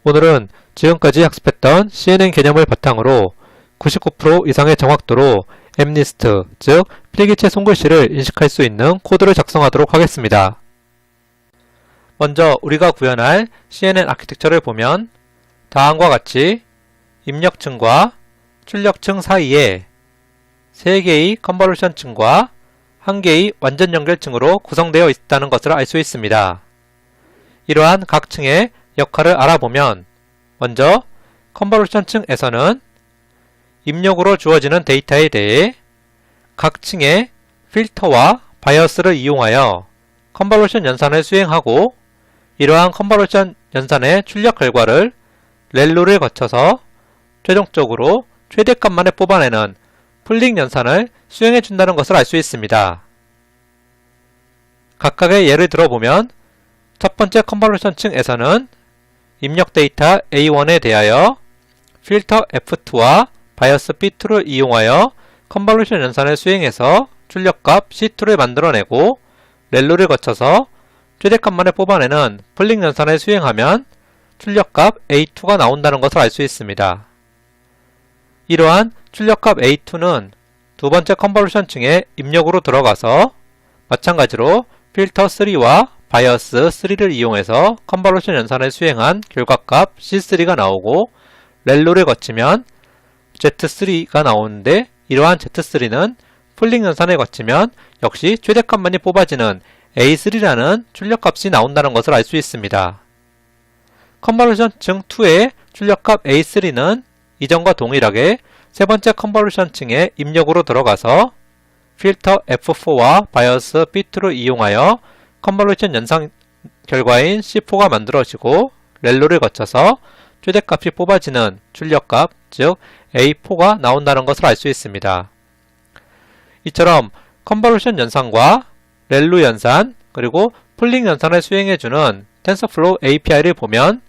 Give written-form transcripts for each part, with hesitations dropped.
오늘은 지금까지 학습했던 CNN 개념을 바탕으로 99% 이상의 정확도로 MNIST, 즉 필기체 손글씨를 인식할 수 있는 코드를 작성하도록 하겠습니다. 먼저 우리가 구현할 CNN 아키텍처를 보면 다음과 같이 입력층과 출력층 사이에 3개의 컨볼루션층과 1개의 완전 연결층으로 구성되어 있다는 것을 알 수 있습니다. 이러한 각 층의 역할을 알아보면 먼저 컨볼루션층에서는 입력으로 주어지는 데이터에 대해 각 층의 필터와 바이어스를 이용하여 컨볼루션 연산을 수행하고 이러한 컨볼루션 연산의 출력 결과를 렐로를 거쳐서 최종적으로 최대값만을 뽑아내는 풀링 연산을 수행해 준다는 것을 알 수 있습니다. 각각의 예를 들어보면 첫 번째 컨볼루션 층에서는 입력 데이터 A1에 대하여 필터 F2와 바이어스 B2를 이용하여 컨볼루션 연산을 수행해서 출력값 C2를 만들어내고 렐로를 거쳐서 최대값만을 뽑아내는 풀링 연산을 수행하면 출력값 A2가 나온다는 것을 알 수 있습니다. 이러한 출력값 A2는 두 번째 컨볼루션 층에 입력으로 들어가서 마찬가지로 필터 3와 바이어스 3를 이용해서 컨볼루션 연산을 수행한 결과값 C3가 나오고 렐로를 거치면 Z3가 나오는데 이러한 Z3는 풀링 연산을 거치면 역시 최대값만이 뽑아지는 A3라는 출력값이 나온다는 것을 알 수 있습니다. 컨볼루션 층 2의 출력값 A3는 이전과 동일하게 세 번째 컨볼루션 층에 입력으로 들어가서 필터 F4와 바이어스 B2를 이용하여 컨볼루션 연산 결과인 C4가 만들어지고 렐로를 거쳐서 최대값이 뽑아지는 출력값, 즉 A4가 나온다는 것을 알 수 있습니다. 이처럼 컨볼루션 연산과 렐로 연산, 그리고 풀링 연산을 수행해주는 텐서플로우 API를 보면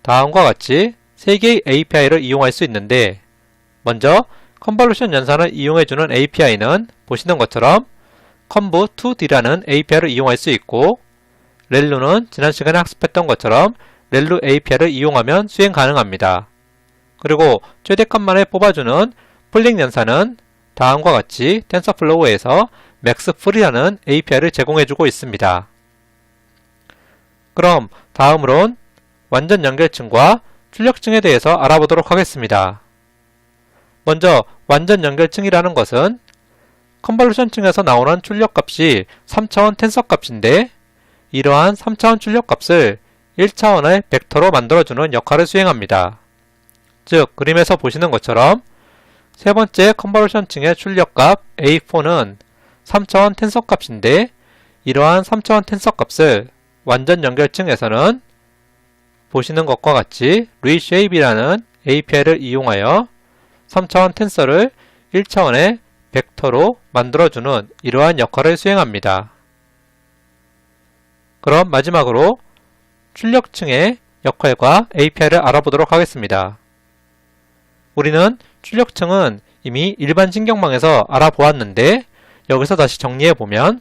다음과 같이 3개의 API를 이용할 수 있는데 먼저 컨볼루션 연산을 이용해주는 API는 보시는 것처럼 conv2d라는 API를 이용할 수 있고 렐로는 지난 시간에 학습했던 것처럼 렐로 API를 이용하면 수행 가능합니다. 그리고 최대값만을 뽑아주는 풀링 연산은 다음과 같이 텐서플로우에서 maxfully라는 API를 제공해주고 있습니다. 그럼 다음으론 완전 연결층과 출력층에 대해서 알아보도록 하겠습니다. 먼저 완전 연결층이라는 것은 컨볼루션 층에서 나오는 출력값이 3차원 텐서 값인데 이러한 3차원 출력값을 1차원의 벡터로 만들어주는 역할을 수행합니다. 즉 그림에서 보시는 것처럼 세 번째 컨볼루션 층의 출력값 A4는 3차원 텐서 값인데 이러한 3차원 텐서 값을 완전 연결층에서는 보시는 것과 같이 reshape이라는 API를 이용하여 3차원 텐서를 1차원의 벡터로 만들어주는 이러한 역할을 수행합니다. 그럼 마지막으로 출력층의 역할과 API를 알아보도록 하겠습니다. 우리는 출력층은 이미 일반 신경망에서 알아보았는데 여기서 다시 정리해보면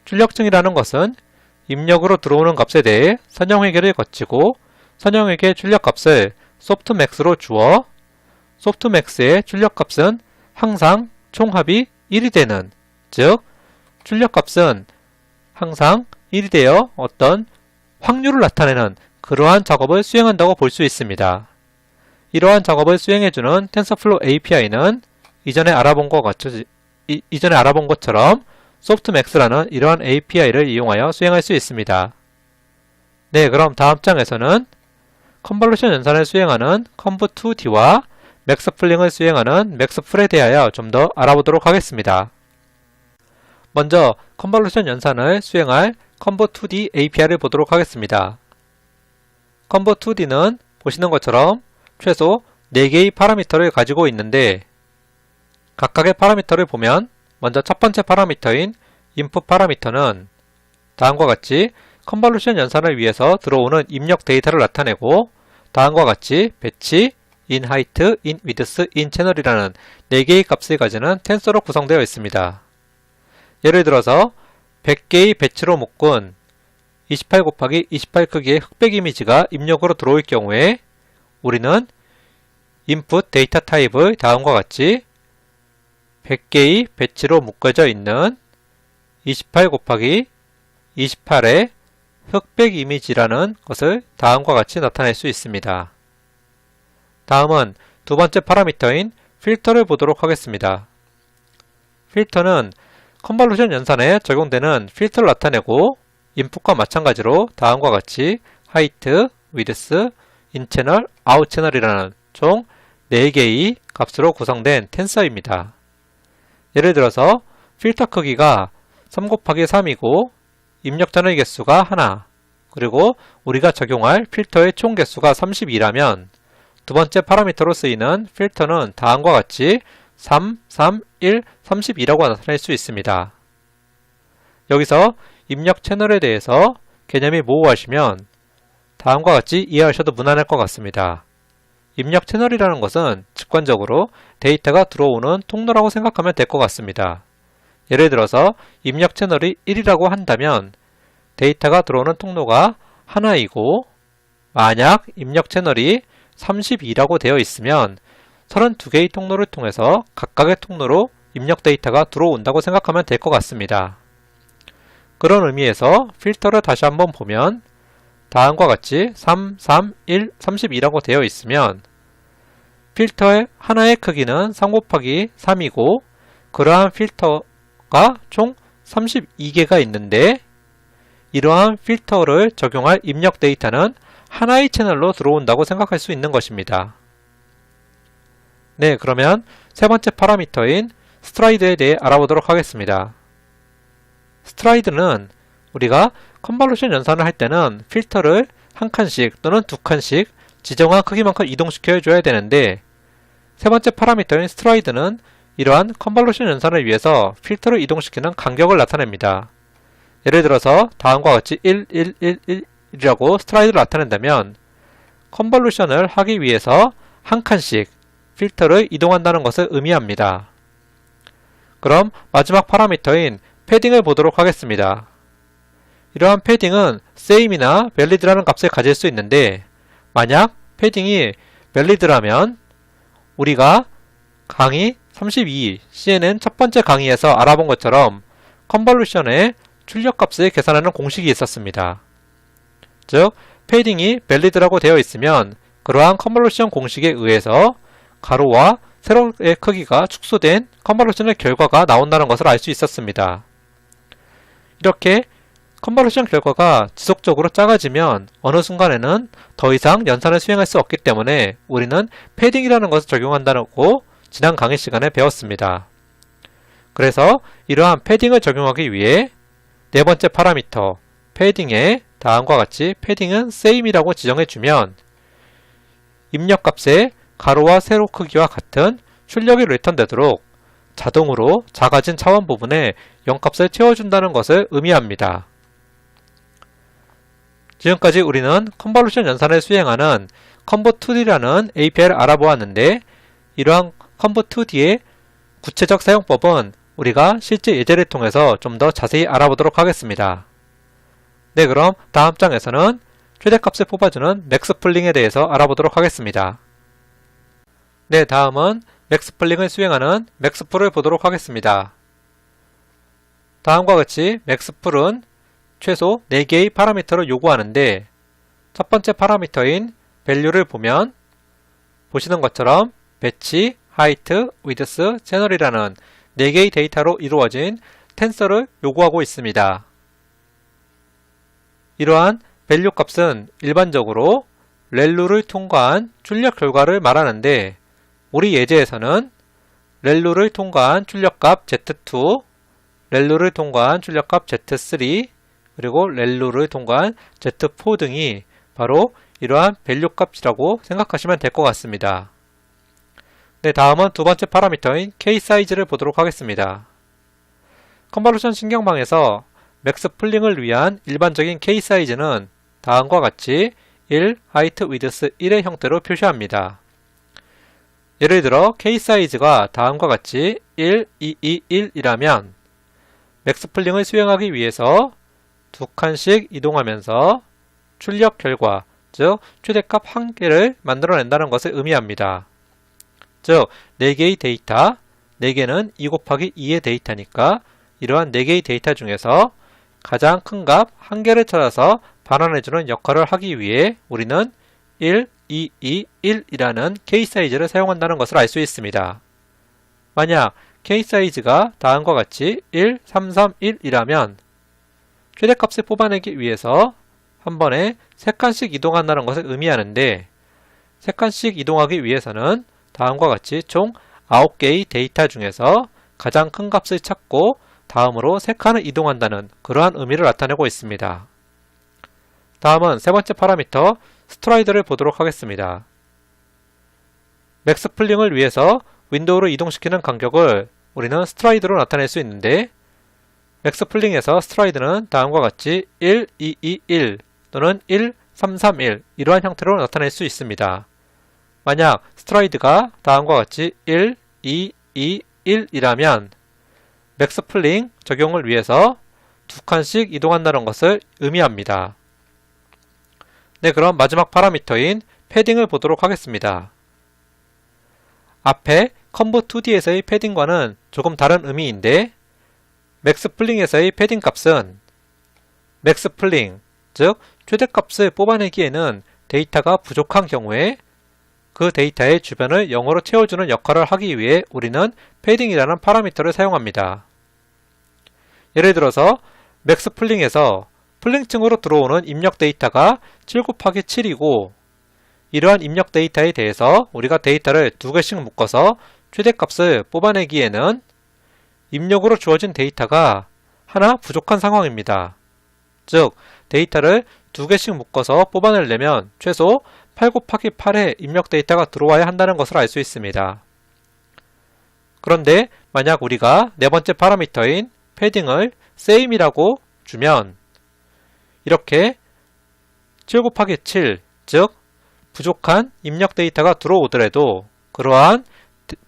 출력층이라는 것은 입력으로 들어오는 값에 대해 선형회계를 거치고 선형회계 출력값을 소프트맥스로 주어 소프트맥스의 출력값은 항상 총합이 1이 되는, 즉 출력값은 항상 1이 되어 어떤 확률을 나타내는 그러한 작업을 수행한다고 볼 수 있습니다. 이러한 작업을 수행해주는 텐서플로우 API는 이전에 알아본 것처럼 소프트맥스라는 이러한 API를 이용하여 수행할 수 있습니다. 네, 그럼 다음 장에서는 컨볼루션 연산을 수행하는 conv2d와 maxfulling을 수행하는 maxfull에 대하여 좀 더 알아보도록 하겠습니다. 먼저 컨볼루션 연산을 수행할 conv2d API를 보도록 하겠습니다. conv2d는 보시는 것처럼 최소 4개의 파라미터를 가지고 있는데 각각의 파라미터를 보면 먼저 첫 번째 파라미터인 input 파라미터는 다음과 같이 컨볼루션 연산을 위해서 들어오는 입력 데이터를 나타내고 다음과 같이 배치, in height, in width, in channel이라는 4개의 값을 가지는 텐서로 구성되어 있습니다. 예를 들어서 100개의 배치로 묶은 28 곱하기 28 크기의 흑백 이미지가 입력으로 들어올 경우에 우리는 input 데이터 타입의 다음과 같이 100개의 배치로 묶어져 있는 28 곱하기 28의 흑백 이미지라는 것을 다음과 같이 나타낼 수 있습니다. 다음은 두 번째 파라미터인 필터를 보도록 하겠습니다. 필터는 컨볼루션 연산에 적용되는 필터를 나타내고 인풋과 마찬가지로 다음과 같이 height, width, inChannel, outChannel이라는 총 4개의 값으로 구성된 텐서입니다. 예를 들어서 필터 크기가 3 곱하기 3이고 입력 단어의 개수가 1, 그리고 우리가 적용할 필터의 총 개수가 32라면 두 번째 파라미터로 쓰이는 필터는 다음과 같이 3, 3, 1, 32라고 나타낼 수 있습니다. 여기서 입력 채널에 대해서 개념이 모호하시면 다음과 같이 이해하셔도 무난할 것 같습니다. 입력 채널이라는 것은 직관적으로 데이터가 들어오는 통로라고 생각하면 될 것 같습니다. 예를 들어서 입력 채널이 1이라고 한다면 데이터가 들어오는 통로가 하나이고 만약 입력 채널이 32라고 되어 있으면 32개의 통로를 통해서 각각의 통로로 입력 데이터가 들어온다고 생각하면 될 것 같습니다. 그런 의미에서 필터를 다시 한번 보면 다음과 같이 3, 3, 1, 32라고 되어 있으면 필터의 하나의 크기는 3 곱하기 3이고 그러한 필터가 총 32개가 있는데 이러한 필터를 적용할 입력 데이터는 하나의 채널로 들어온다고 생각할 수 있는 것입니다. 네, 그러면 세 번째 파라미터인 스트라이드에 대해 알아보도록 하겠습니다. 스트라이드는 우리가 컨볼루션 연산을 할 때는 필터를 한 칸씩 또는 두 칸씩 지정한 크기만큼 이동시켜 줘야 되는데 세 번째 파라미터인 스트라이드는 이러한 컨볼루션 연산을 위해서 필터를 이동시키는 간격을 나타냅니다. 예를 들어서 다음과 같이 1, 1, 1, 1이라고 스트라이드를 나타낸다면 컨볼루션을 하기 위해서 한 칸씩 필터를 이동한다는 것을 의미합니다. 그럼 마지막 파라미터인 패딩을 보도록 하겠습니다. 이러한 패딩은 same이나 valid라는 값을 가질 수 있는데 만약 패딩이 valid라면 우리가 강의 32 CNN 첫 번째 강의에서 알아본 것처럼 컨볼루션의 출력값을 계산하는 공식이 있었습니다. 즉 패딩이 valid라고 되어 있으면 그러한 컨볼루션 공식에 의해서 가로와 세로의 크기가 축소된 컨볼루션의 결과가 나온다는 것을 알 수 있었습니다. 이렇게 컨볼루션 결과가 지속적으로 작아지면 어느 순간에는 더 이상 연산을 수행할 수 없기 때문에 우리는 패딩이라는 것을 적용한다고 지난 강의 시간에 배웠습니다. 그래서 이러한 패딩을 적용하기 위해 네 번째 파라미터 패딩에 다음과 같이 패딩은 same이라고 지정해주면 입력값의 가로와 세로 크기와 같은 출력이 리턴되도록 자동으로 작아진 차원 부분에 0값을 채워준다는 것을 의미합니다. 지금까지 우리는 컨볼루션 연산을 수행하는 conv2d라는 API를 알아보았는데 이러한 conv2d의 구체적 사용법은 우리가 실제 예제를 통해서 좀 더 자세히 알아보도록 하겠습니다. 네, 그럼 다음 장에서는 최대값을 뽑아주는 맥스플링에 대해서 알아보도록 하겠습니다. 네, 다음은 맥스플링을 수행하는 맥스풀을 보도록 하겠습니다. 다음과 같이 맥스풀은 최소 4개의 파라미터를 요구하는데 첫 번째 파라미터인 value를 보면 보시는 것처럼 배치, height, width, channel이라는 4개의 데이터로 이루어진 텐서를 요구하고 있습니다. 이러한 value 값은 일반적으로 렐루를 통과한 출력 결과를 말하는데 우리 예제에서는 렐루를 통과한 출력값 Z2, 렐루를 통과한 출력값 Z3, 그리고 렐루를 통과한 Z4 등이 바로 이러한 밸류 값이라고 생각하시면 될 것 같습니다. 네, 다음은 두 번째 파라미터인 K 사이즈를 보도록 하겠습니다. 컨볼루션 신경망에서 맥스플링을 위한 일반적인 K 사이즈는 다음과 같이 1, height, width 1의 형태로 표시합니다. 예를 들어 K 사이즈가 다음과 같이 1, 2, 2, 1이라면 맥스플링을 수행하기 위해서 두 칸씩 이동하면서 출력 결과, 즉 최대값 1개를 만들어낸다는 것을 의미합니다. 즉 4개의 데이터, 4개는 2 곱하기 2의 데이터니까 이러한 4개의 데이터 중에서 가장 큰 값 1개를 찾아서 반환해주는 역할을 하기 위해 우리는 1, 2, 2, 1이라는 K 사이즈를 사용한다는 것을 알 수 있습니다. 만약 K 사이즈가 다음과 같이 1, 3, 3, 1이라면 최대값을 뽑아내기 위해서 한 번에 3칸씩 이동한다는 것을 의미하는데 3칸씩 이동하기 위해서는 다음과 같이 총 9개의 데이터 중에서 가장 큰 값을 찾고 다음으로 3칸을 이동한다는 그러한 의미를 나타내고 있습니다. 다음은 세 번째 파라미터 스트라이드를 보도록 하겠습니다. 맥스플링을 위해서 윈도우를 이동시키는 간격을 우리는 스트라이드로 나타낼 수 있는데 맥스플링에서 스트라이드는 다음과 같이 1, 2, 2, 1 또는 1, 3, 3, 1 이러한 형태로 나타낼 수 있습니다. 만약 스트라이드가 다음과 같이 1, 2, 2, 1이라면 맥스플링 적용을 위해서 2칸씩 이동한다는 것을 의미합니다. 네, 그럼 마지막 파라미터인 패딩을 보도록 하겠습니다. 앞에 conv2d에서의 패딩과는 조금 다른 의미인데 맥스플링에서의 패딩 값은 맥스플링, 즉 최대값을 뽑아내기에는 데이터가 부족한 경우에 그 데이터의 주변을 0으로 채워주는 역할을 하기 위해 우리는 패딩이라는 파라미터를 사용합니다. 예를 들어서 맥스플링에서 플링층으로 들어오는 입력 데이터가 7 곱하기 7이고 이러한 입력 데이터에 대해서 우리가 데이터를 2개씩 묶어서 최대값을 뽑아내기에는 입력으로 주어진 데이터가 하나 부족한 상황입니다. 즉 데이터를 2개씩 묶어서 뽑아내려면 최소 8 곱하기 8의 입력 데이터가 들어와야 한다는 것을 알 수 있습니다. 그런데 만약 우리가 네 번째 파라미터인 패딩을 same이라고 주면 이렇게 7 곱하기 7, 즉 부족한 입력 데이터가 들어오더라도 그러한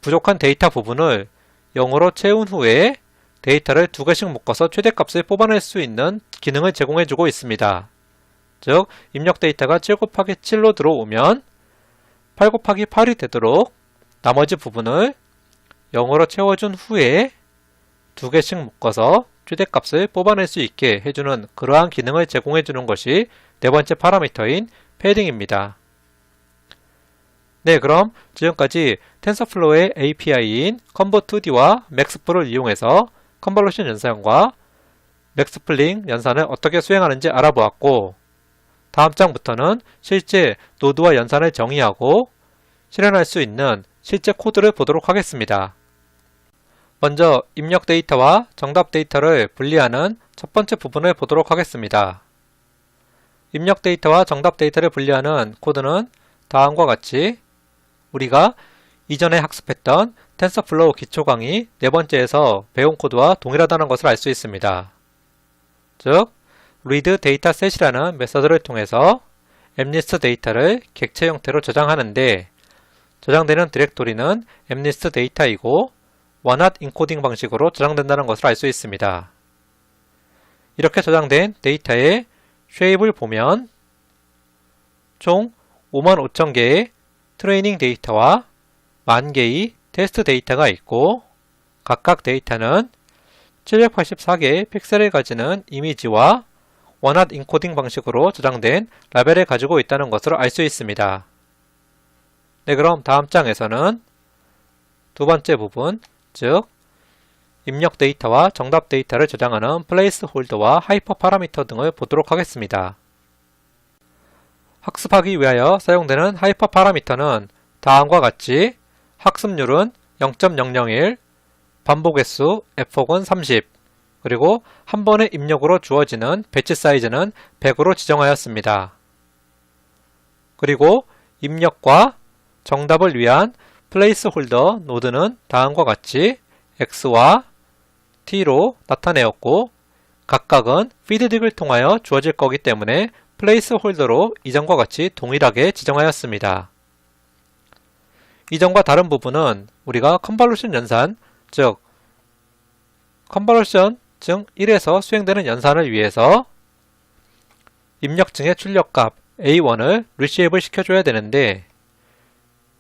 부족한 데이터 부분을 0으로 채운 후에 데이터를 2개씩 묶어서 최대값을 뽑아낼 수 있는 기능을 제공해주고 있습니다. 즉 입력 데이터가 7 곱하기 7로 들어오면 8 곱하기 8이 되도록 나머지 부분을 0으로 채워준 후에 2개씩 묶어서 최대값을 뽑아낼 수 있게 해주는 그러한 기능을 제공해주는 것이 네 번째 파라미터인 패딩입니다. 네, 그럼 지금까지 텐서플로우의 API인 conv2d와 maxful을 이용해서 컨볼루션 연산과 맥스플링 연산을 어떻게 수행하는지 알아보았고 다음 장부터는 실제 노드와 연산을 정의하고 실현할 수 있는 실제 코드를 보도록 하겠습니다. 먼저 입력 데이터와 정답 데이터를 분리하는 첫 번째 부분을 보도록 하겠습니다. 입력 데이터와 정답 데이터를 분리하는 코드는 다음과 같이 우리가 이전에 학습했던 텐서플로우 기초 강의 네 번째에서 배운 코드와 동일하다는 것을 알 수 있습니다. 즉, read dataset이라는 메서드를 통해서 mlist 데이터를 객체 형태로 저장하는데 저장되는 디렉토리는 mlist 데이터이고 원핫 인코딩 방식으로 저장된다는 것을 알 수 있습니다. 이렇게 저장된 데이터의 쉐입을 보면 총 55,000개의 트레이닝 데이터와 10,000개의 테스트 데이터가 있고 각각 데이터는 784개의 픽셀을 가지는 이미지와 원핫 인코딩 방식으로 저장된 라벨을 가지고 있다는 것을 알 수 있습니다. 네, 그럼 다음 장에서는 두 번째 부분, 즉 입력 데이터와 정답 데이터를 저장하는 플레이스홀더와 하이퍼 파라미터 등을 보도록 하겠습니다. 학습하기 위하여 사용되는 하이퍼 파라미터는 다음과 같이 학습률은 0.001, 반복 횟수 f혹은 30, 그리고 한 번의 입력으로 주어지는 배치 사이즈는 100으로 지정하였습니다. 그리고 입력과 정답을 위한 플레이스홀더 노드는 다음과 같이 x와 t로 나타내었고 각각은 피드딕을 통하여 주어질 거기 때문에 플레이스홀더로 이전과 같이 동일하게 지정하였습니다. 이전과 다른 부분은 우리가 컨볼루션 연산, 즉 컨볼루션 중 1에서 수행되는 연산을 위해서 입력층의 출력값 A1을 리시에이블 시켜줘야 되는데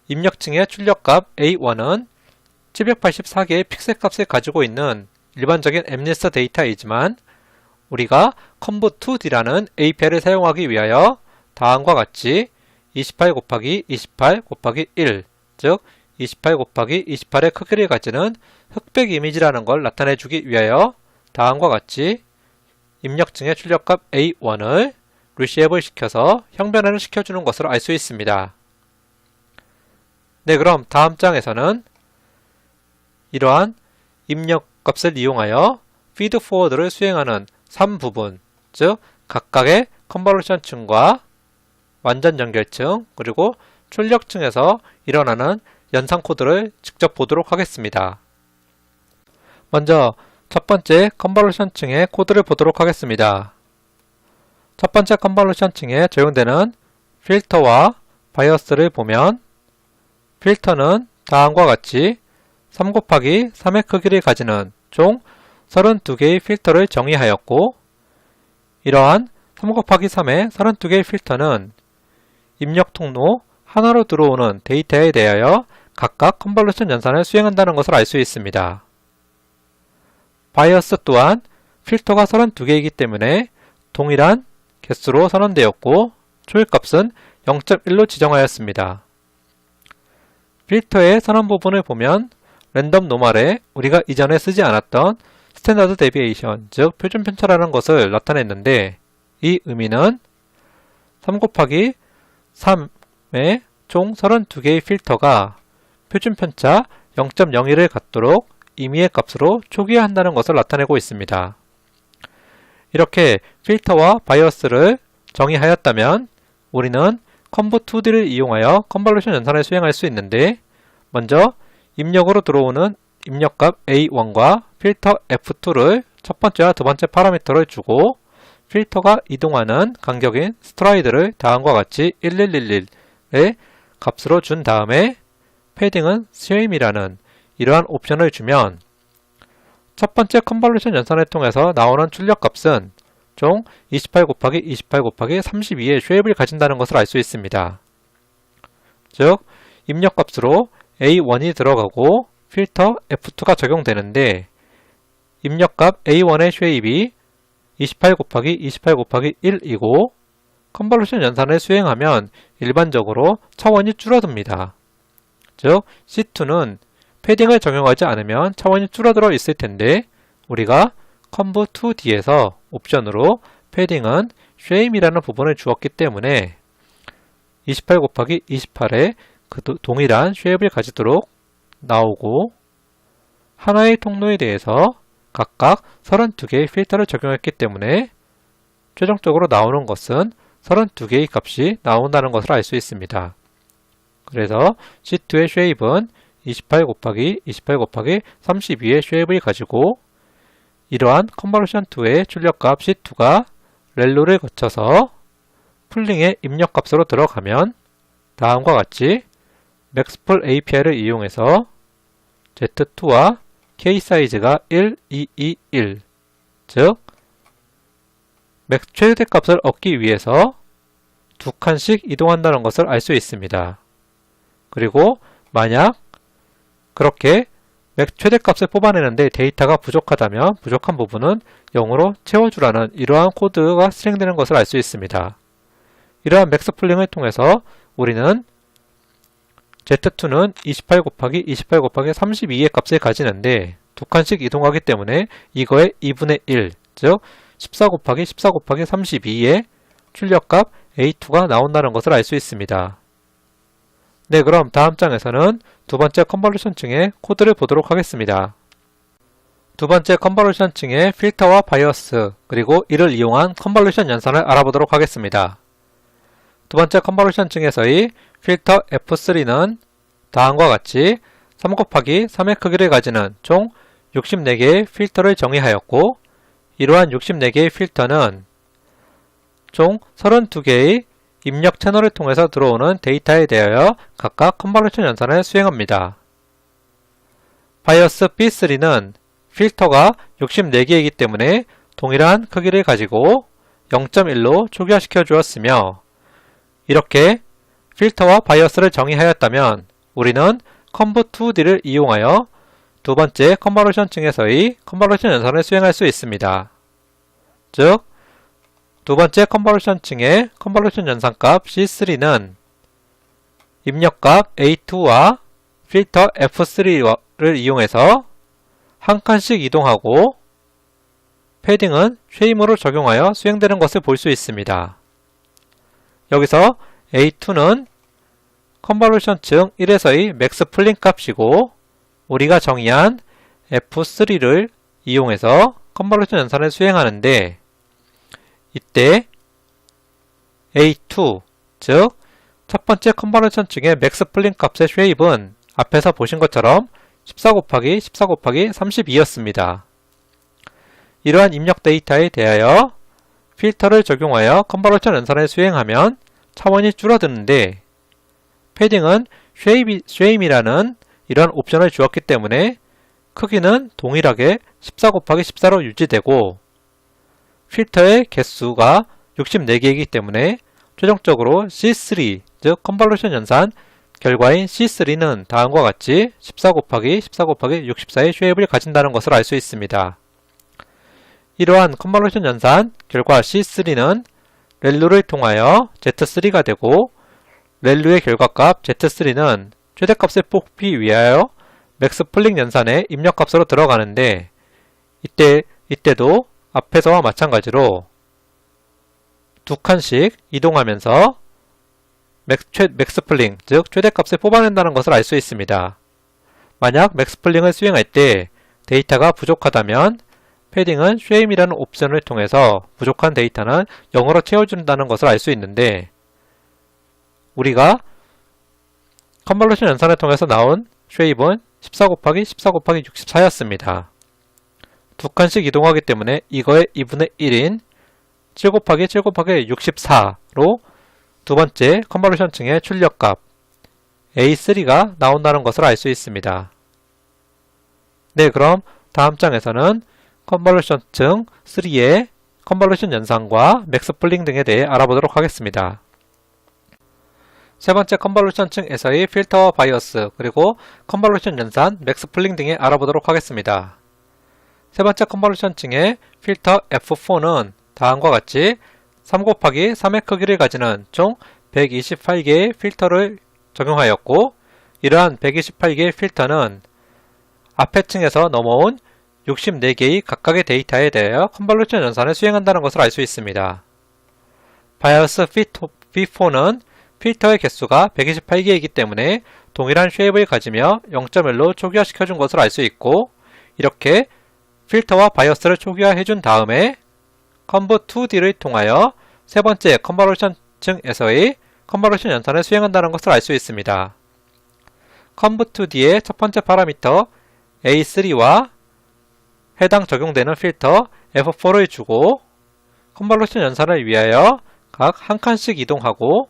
입력층의 출력값 A1은 784개의 픽셀 값을 가지고 있는 일반적인 MNIST 데이터이지만 우리가 conv2d라는 API를 사용하기 위하여 다음과 같이 28 곱하기 28 곱하기 1, 즉 28 곱하기 28의 크기를 가지는 흑백 이미지라는 걸 나타내주기 위하여 다음과 같이 입력층의 출력값 A1을 리시에이블 시켜서 형변화를 시켜주는 것으로 알 수 있습니다. 네, 그럼 다음 장에서는 이러한 입력값을 이용하여 feedforward를 수행하는 3부분, 즉 각각의 컨볼루션층과 완전 연결층 그리고 출력층에서 일어나는 연산 코드를 직접 보도록 하겠습니다. 먼저 첫 번째 컨볼루션층의 코드를 보도록 하겠습니다. 첫 번째 컨볼루션층에 적용되는 필터와 바이어스를 보면 필터는 다음과 같이 3 곱하기 3의 크기를 가지는 총 32개의 필터를 정의하였고 이러한 3 곱하기 3의 32개의 필터는 입력 통로 하나로 들어오는 데이터에 대하여 각각 컨볼루션 연산을 수행한다는 것을 알 수 있습니다. 바이어스 또한 필터가 32개이기 때문에 동일한 개수로 선언되었고 초일값은 0.1로 지정하였습니다. 필터의 선언 부분을 보면 랜덤 노멀에 우리가 이전에 쓰지 않았던 스탠다드 데비에이션, 즉 표준 편차라는 것을 나타냈는데 이 의미는 3 곱하기 3의 총 32개의 필터가 표준 편차 0.01을 갖도록 임의의 값으로 초기화한다는 것을 나타내고 있습니다. 이렇게 필터와 바이어스를 정의하였다면 우리는 conv2d를 이용하여 컨볼루션 연산을 수행할 수 있는데 먼저 입력으로 들어오는 입력값 A1과 필터 F2를 첫 번째와 두 번째 파라미터를 주고 필터가 이동하는 간격인 스트라이드를 다음과 같이 1111의 값으로 준 다음에 패딩은 shame이라는 이러한 옵션을 주면 첫 번째 컨볼루션 연산을 통해서 나오는 출력값은 총 28 곱하기 28 곱하기 32의 쉐입을 가진다는 것을 알 수 있습니다. 즉 입력값으로 A1이 들어가고 필터 F2가 적용되는데 입력값 A1의 쉐입이 28 곱하기 28 곱하기 1이고 컨볼루션 연산을 수행하면 일반적으로 차원이 줄어듭니다. 즉 C2는 패딩을 적용하지 않으면 차원이 줄어들어 있을 텐데 우리가 conv2d에서 옵션으로 패딩은 shame이라는 부분을 주었기 때문에 28 곱하기 28의 그 동일한 쉐입을 가지도록 나오고 하나의 통로에 대해서 각각 32개의 필터를 적용했기 때문에 최종적으로 나오는 것은 32개의 값이 나온다는 것을 알 수 있습니다. 그래서 C2의 쉐입은 28 곱하기 28 곱하기 32의 쉐입을 가지고 이러한 conv2의 출력값 C2가 렐로를 거쳐서 풀링의 입력값으로 들어가면 다음과 같이 maxpull API를 이용해서 Z2와 K 사이즈가 1, 2, 2, 1 즉 최대값을 얻기 위해서 두 칸씩 이동한다는 것을 알 수 있습니다. 그리고 만약 그렇게 최대값을 뽑아내는데 데이터가 부족하다면 부족한 부분은 0으로 채워주라는 이러한 코드가 실행되는 것을 알 수 있습니다. 이러한 맥스풀링을 통해서 우리는 Z2는 28 곱하기 28 곱하기 32의 값을 가지는데 두 칸씩 이동하기 때문에 이거의 2분의 1, 즉 14 곱하기 14 곱하기 32의 출력값 A2가 나온다는 것을 알 수 있습니다. 네, 그럼 다음 장에서는 두 번째 컨볼루션층의 코드를 보도록 하겠습니다. 두 번째 컨볼루션층의 필터와 바이어스 그리고 이를 이용한 컨볼루션 연산을 알아보도록 하겠습니다. 두 번째 컨볼루션층에서의 필터 F3는 다음과 같이 3 곱하기 3의 크기를 가지는 총 64개의 필터를 정의하였고 이러한 64개의 필터는 총 32개의 입력 채널을 통해서 들어오는 데이터에 대하여 각각 컨볼루션 연산을 수행합니다. 바이어스 B3는 필터가 64개이기 때문에 동일한 크기를 가지고 0.1로 초기화시켜 주었으며 이렇게 필터와 바이어스를 정의하였다면 우리는 conv2d를 이용하여 두 번째 컨볼루션 층에서의 컨볼루션 연산을 수행할 수 있습니다. 즉, 두 번째 컨볼루션 층의 컨볼루션 연산값 C3는 입력값 A2와 필터 F3를 이용해서 한 칸씩 이동하고 패딩은 쉐임으로 적용하여 수행되는 것을 볼 수 있습니다. 여기서 A2는 컨볼루션 층 1에서의 맥스 플링 값이고 우리가 정의한 F3를 이용해서 컨볼루션 연산을 수행하는데 이때 A2, 즉 첫 번째 컨볼루션 층의 맥스 플링 값의 쉐입은 앞에서 보신 것처럼 14 곱하기 14 곱하기 32였습니다. 이러한 입력 데이터에 대하여 필터를 적용하여 컨볼루션 연산을 수행하면 차원이 줄어드는데 패딩은 쉐임이라는 이런 옵션을 주었기 때문에 크기는 동일하게 14 곱하기 14로 유지되고 필터의 개수가 64개이기 때문에 최종적으로 C3, 즉 컨볼루션 연산 결과인 C3는 다음과 같이 14 곱하기 14 곱하기 64의 쉐입을 가진다는 것을 알 수 있습니다. 이러한 컨볼루션 연산 결과 C3는 렐루를 통하여 Z3가 되고 렐루의 결과값 Z3는 최대값을 뽑기 위하여 맥스 플링 연산의 입력값으로 들어가는데 이때도 앞에서와 마찬가지로 두 칸씩 이동하면서 맥스 플링, 즉 최대값을 뽑아낸다는 것을 알 수 있습니다. 만약 맥스 플링을 수행할 때 데이터가 부족하다면 패딩은 쉐임이라는 옵션을 통해서 부족한 데이터는 0으로 채워준다는 것을 알 수 있는데 우리가 컨볼루션 연산을 통해서 나온 쉐입은 14 곱하기 14 곱하기 64였습니다. 두 칸씩 이동하기 때문에 이거의 2분의 1인 7 곱하기 7 곱하기 64로 두 번째 컨볼루션 층의 출력값 A3가 나온다는 것을 알 수 있습니다. 네, 그럼 다음 장에서는 컨볼루션 층 3의 컨볼루션 연산과 맥스 플링 등에 대해 알아보도록 하겠습니다. 세 번째 컨볼루션 층에서의 필터와 바이어스 그리고 컨볼루션 연산, 맥스 플링 등에 알아보도록 하겠습니다. 세 번째 컨볼루션 층의 필터 F4는 다음과 같이 3 곱하기 3의 크기를 가지는 총 128개의 필터를 적용하였고 이러한 128개의 필터는 앞에 층에서 넘어온 64개의 각각의 데이터에 대하여 컨볼루션 연산을 수행한다는 것을 알 수 있습니다. 바이어스 B4는 필터의 개수가 128개이기 때문에 동일한 쉐입을 가지며 0.1로 초기화시켜준 것을 알 수 있고 이렇게 필터와 바이어스를 초기화해준 다음에 conv2d를 통하여 세 번째 컨볼루션 층에서의 컨볼루션 연산을 수행한다는 것을 알 수 있습니다. conv2d의 첫 번째 파라미터 A3와 해당 적용되는 필터 F4를 주고 컨볼루션 연산을 위하여 각 한 칸씩 이동하고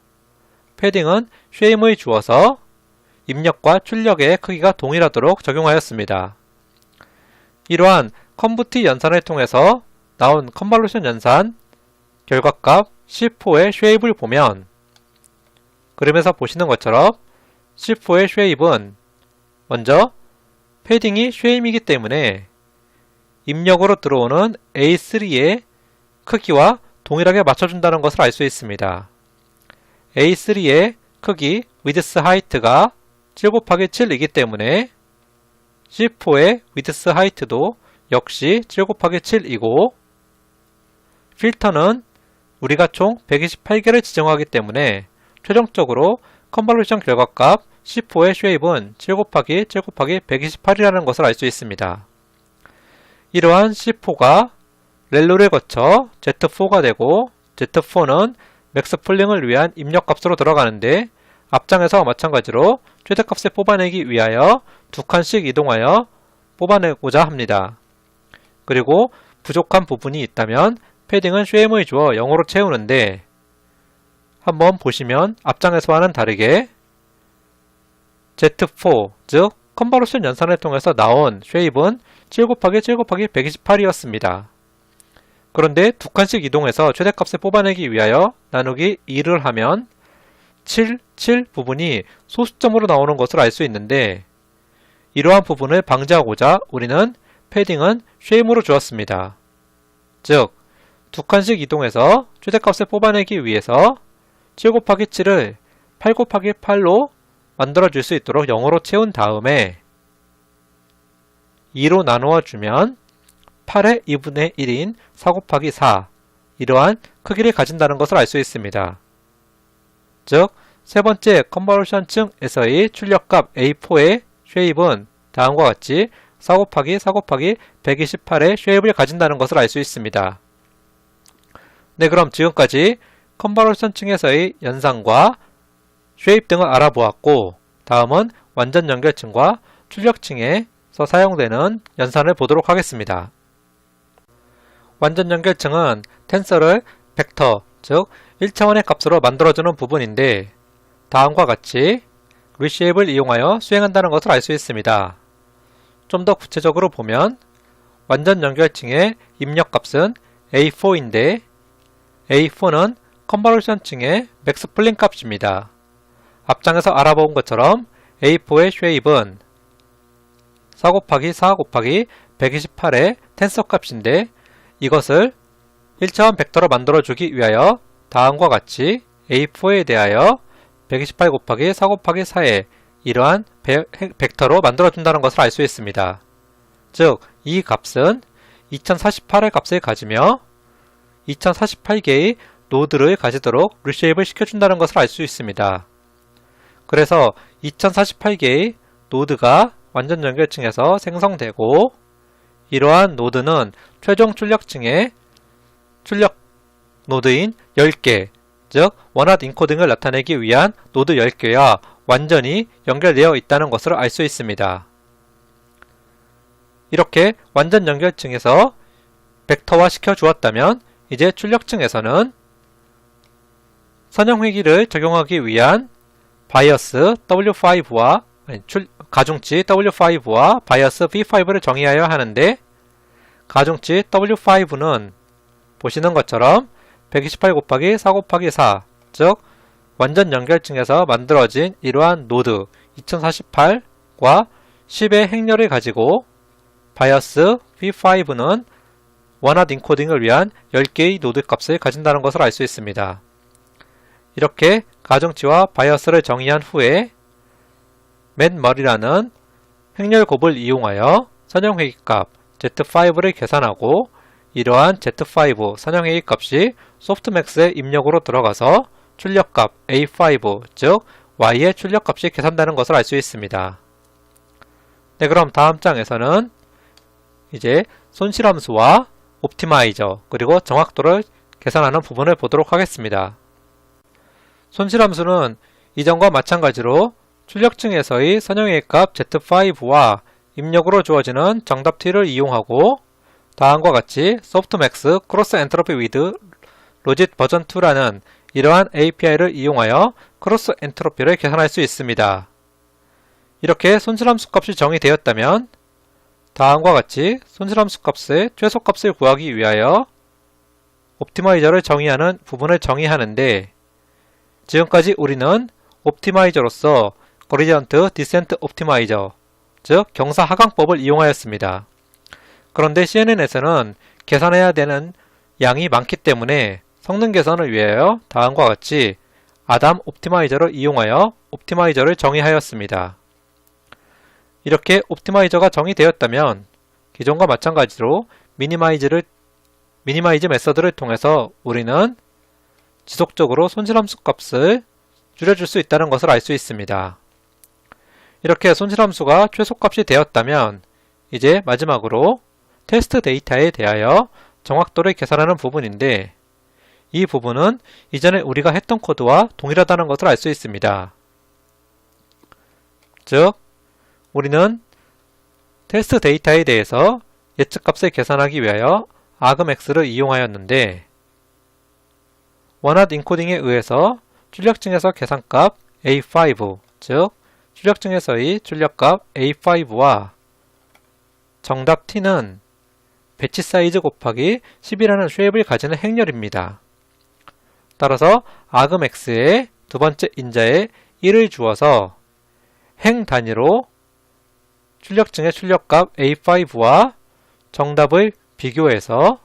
패딩은 쉐임을 주어서 입력과 출력의 크기가 동일하도록 적용하였습니다. 이러한 conv2 연산을 통해서 나온 컨볼루션 연산 결과값 C4의 쉐입을 보면 그림에서 보시는 것처럼 C4의 쉐입은 먼저 패딩이 쉐임이기 때문에 입력으로 들어오는 A3의 크기와 동일하게 맞춰준다는 것을 알 수 있습니다. A3의 크기 width height가 7 곱하기 7이기 때문에 C4의 width height도 역시 7 곱하기 7이고 필터는 우리가 총 128개를 지정하기 때문에 최종적으로 컨볼루션 결과값 C4의 쉐입은 7 곱하기 7 곱하기 128이라는 것을 알 수 있습니다. 이러한 C4가 렐로를 거쳐 Z4가 되고 Z4는 맥스 플링을 위한 입력값으로 들어가는데 앞장에서와 마찬가지로 최대값을 뽑아내기 위하여 두 칸씩 이동하여 뽑아내고자 합니다. 그리고 부족한 부분이 있다면 패딩은 쉐임을 주어 0으로 채우는데 한번 보시면 앞장에서와는 다르게 Z4, 즉 컨볼루션 연산을 통해서 나온 쉐입은 7 곱하기 7 곱하기 128이었습니다. 그런데 두 칸씩 이동해서 최대값을 뽑아내기 위하여 나누기 2를 하면 7, 7 부분이 소수점으로 나오는 것을 알 수 있는데 이러한 부분을 방지하고자 우리는 패딩은 쉐임으로 주었습니다. 즉, 두 칸씩 이동해서 최대값을 뽑아내기 위해서 7 곱하기 7을 8 곱하기 8로 만들어줄 수 있도록 0으로 채운 다음에 2로 나누어 주면 8의 2분의 1인 4 곱하기 4 이러한 크기를 가진다는 것을 알 수 있습니다. 즉, 세 번째 컨볼루션 층에서의 출력값 A4의 쉐입은 다음과 같이 4 곱하기 4 곱하기 128의 쉐입을 가진다는 것을 알 수 있습니다. 네, 그럼 지금까지 컨볼루션 층에서의 연산과 쉐입 등을 알아보았고 다음은 완전 연결층과 출력층에서 사용되는 연산을 보도록 하겠습니다. 완전 연결층은 텐서를 벡터, 즉 1차원의 값으로 만들어주는 부분인데 다음과 같이 reshape을 이용하여 수행한다는 것을 알 수 있습니다. 좀 더 구체적으로 보면 완전 연결층의 입력값은 A4인데 A4는 컨볼루션 층의 맥스플린 값입니다. 앞장에서 알아본 것처럼 A4의 쉐입은 4 곱하기 4 곱하기 128의 텐서 값인데 이것을 1차원 벡터로 만들어주기 위하여 다음과 같이 A4에 대하여 128 곱하기 4 곱하기 4의 이러한 벡터로 만들어준다는 것을 알 수 있습니다. 즉, 이 값은 2048의 값을 가지며 2048개의 노드를 가지도록 reshape을 시켜준다는 것을 알 수 있습니다. 그래서 2048개의 노드가 완전 연결층에서 생성되고 이러한 노드는 최종 출력층의 출력 노드인 10개, 즉 원핫 인코딩을 나타내기 위한 노드 10개와 완전히 연결되어 있다는 것을 알 수 있습니다. 이렇게 완전 연결층에서 벡터화 시켜 주었다면 이제 출력층에서는 선형회기를 적용하기 위한 바이어스 W5와 가중치 W5와 바이어스 V5를 정의하여야 하는데 가중치 W5는 보시는 것처럼 128 곱하기 4 곱하기 4, 즉 완전 연결층에서 만들어진 이러한 노드 2048과 10의 행렬을 가지고 바이어스 V5는 원핫 인코딩을 위한 10개의 노드 값을 가진다는 것을 알 수 있습니다. 이렇게 가중치와 바이어스를 정의한 후에 맨 머리라는 행렬 곱을 이용하여 선형회기 값 Z5를 계산하고 이러한 Z5 선형회기 값이 소프트맥스의 입력으로 들어가서 출력값 A5, 즉 Y의 출력값이 계산되는 것을 알 수 있습니다. 네, 그럼 다음 장에서는 이제 손실함수와 옵티마이저 그리고 정확도를 계산하는 부분을 보도록 하겠습니다. 손실함수는 이전과 마찬가지로 출력층에서의 선형회기 값 Z5와 입력으로 주어지는 정답 t를 이용하고 다음과 같이 소프트맥스 크로스 엔트로피 위드 로짓 버전 2라는 이러한 API를 이용하여 크로스 엔트로피를 계산할 수 있습니다. 이렇게 손실함수 값이 정의되었다면 다음과 같이 손실함수 값의 최소값을 구하기 위하여 옵티마이저를 정의하는 부분을 정의하는데 지금까지 우리는 옵티마이저로서 그레디언트 디센트 옵티마이저, 즉 경사 하강법을 이용하였습니다. 그런데 CNN에서는 계산해야 되는 양이 많기 때문에 성능 개선을 위하여 다음과 같이 아담 옵티마이저를 이용하여 옵티마이저를 정의하였습니다. 이렇게 옵티마이저가 정의되었다면 기존과 마찬가지로 미니마이즈 메서드를 통해서 우리는 지속적으로 손실함수 값을 줄여줄 수 있다는 것을 알 수 있습니다. 이렇게 손실함수가 최소값이 되었다면 이제 마지막으로 테스트 데이터에 대하여 정확도를 계산하는 부분인데 이 부분은 이전에 우리가 했던 코드와 동일하다는 것을 알 수 있습니다. 즉, 우리는 테스트 데이터에 대해서 예측값을 계산하기 위하여 argmax를 이용하였는데 원핫 인코딩에 의해서 출력층에서 계산값 A5, 즉 출력층에서의 출력값 A5와 정답 t는 배치 사이즈 곱하기 10이라는 쉐입을 가지는 행렬입니다. 따라서 argmax의 두 번째 인자에 1을 주어서 행 단위로 출력증의 출력값 A5와 정답을 비교해서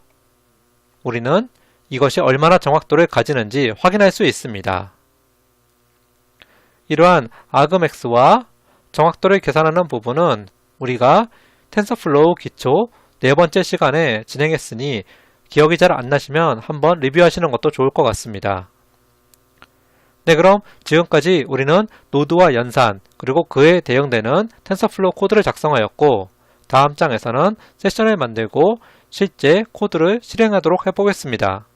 우리는 이것이 얼마나 정확도를 가지는지 확인할 수 있습니다. 이러한 argmax와 정확도를 계산하는 부분은 우리가 텐서플로우 기초 네 번째 시간에 진행했으니 기억이 잘 안 나시면 한번 리뷰하시는 것도 좋을 것 같습니다. 네, 그럼 지금까지 우리는 노드와 연산 그리고 그에 대응되는 텐서플로우 코드를 작성하였고 다음 장에서는 세션을 만들고 실제 코드를 실행하도록 해보겠습니다.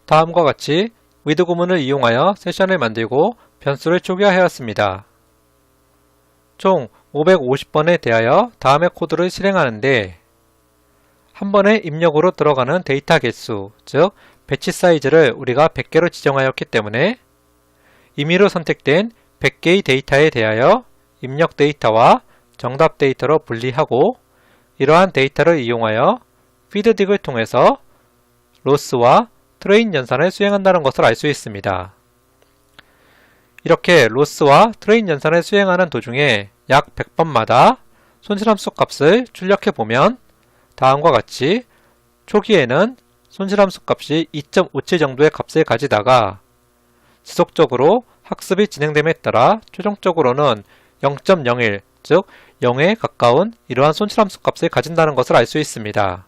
다음과 같이 with 구문을 이용하여 세션을 만들고 변수를 초기화하였습니다. 총 550번에 대하여 다음의 코드를 실행하는데 한 번에 입력으로 들어가는 데이터 개수, 즉 배치 사이즈를 우리가 100개로 지정하였기 때문에 임의로 선택된 100개의 데이터에 대하여 입력 데이터와 정답 데이터로 분리하고 이러한 데이터를 이용하여 feeddig을 통해서 로스와 트레인 연산을 수행한다는 것을 알 수 있습니다. 이렇게 로스와 트레인 연산을 수행하는 도중에 약 100번마다 손실함수 값을 출력해 보면 다음과 같이 초기에는 손실함수 값이 2.57 정도의 값을 가지다가 지속적으로 학습이 진행됨에 따라 최종적으로는 0.01, 즉 0에 가까운 이러한 손실함수 값을 가진다는 것을 알 수 있습니다.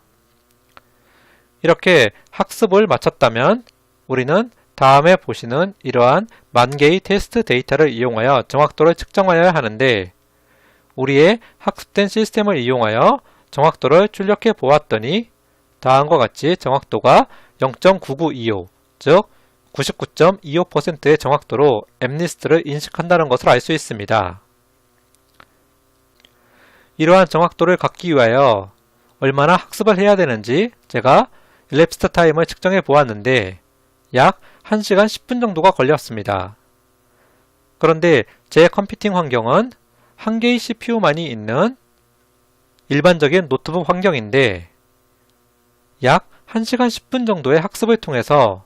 이렇게 학습을 마쳤다면 우리는 다음에 보시는 이러한 10,000개의 테스트 데이터를 이용하여 정확도를 측정하여야 하는데 우리의 학습된 시스템을 이용하여 정확도를 출력해 보았더니 다음과 같이 정확도가 0.9925, 즉 99.25%의 정확도로 MNIST를 인식한다는 것을 알 수 있습니다. 이러한 정확도를 갖기 위하여 얼마나 학습을 해야 되는지 제가 elapsed time을 측정해 보았는데 약 1시간 10분 정도가 걸렸습니다. 그런데 제 컴퓨팅 환경은 한 개의 CPU만이 있는 일반적인 노트북 환경인데 약 1시간 10분 정도의 학습을 통해서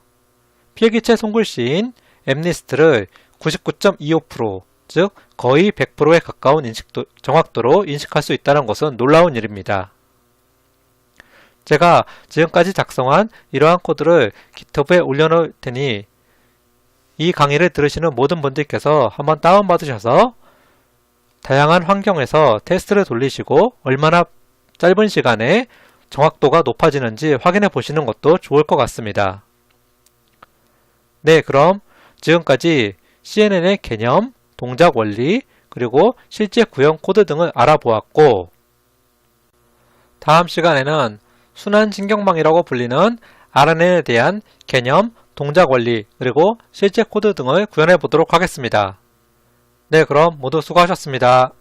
필기체 손글씨인 MNIST를 99.25%, 즉 거의 100%에 가까운 정확도로 인식할 수 있다는 것은 놀라운 일입니다. 제가 지금까지 작성한 이러한 코드를 GitHub에 올려놓을 테니 이 강의를 들으시는 모든 분들께서 한번 다운받으셔서 다양한 환경에서 테스트를 돌리시고 얼마나 짧은 시간에 정확도가 높아지는지 확인해 보시는 것도 좋을 것 같습니다. 네, 그럼 지금까지 CNN의 개념, 동작 원리, 그리고 실제 구형 코드 등을 알아보았고 다음 시간에는 순환진경망이라고 불리는 RNN에 대한 개념, 동작 원리, 그리고 실제 코드 등을 구현해 보도록 하겠습니다. 네, 그럼 모두 수고하셨습니다.